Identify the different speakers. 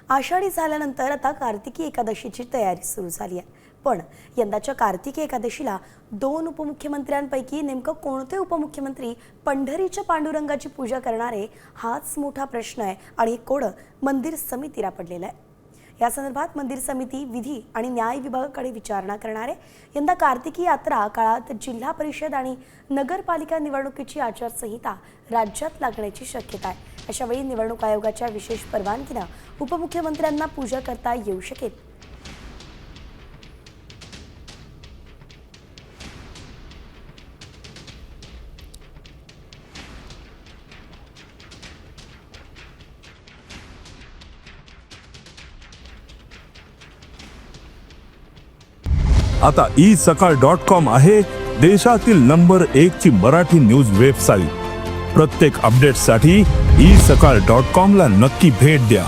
Speaker 1: आषाढी झाल्यानंतर आता कार्तिकी एकादशीची तयारी सुरू झाली आहे। पण यंदाच्या कार्तिकी एकादशीला दोन उपमुख्यमंत्र्यांपैकी नेमकं कोणते उपमुख्यमंत्री पंढरीच्या पांडुरंगाची पूजा करणारे हाच मोठा प्रश्न आहे आणि कोड मंदिर समितीला पडलेला आहे। या संदर्भात मंदिर समिती विधी आणि न्याय विभागाकडे विचारणा करणार आहे। यंदा कार्तिकी यात्रा काळात जिल्हा परिषद आणि नगरपालिका निवडणुकीची आचारसंहिता राज्यात लागण्याची शक्यता आहे। अशा वेळी निवडणूक आयोगाच्या विशेष परवानगीने उपमुख्यमंत्र्यांना पूजा करता येऊ शकेल।
Speaker 2: आता isakal.com आहे देशातील नंबर 1 ची मराठी न्यूज वेबसाईट। प्रत्येक अपडेटसाठी isakal.com ला नक्की भेट द्या।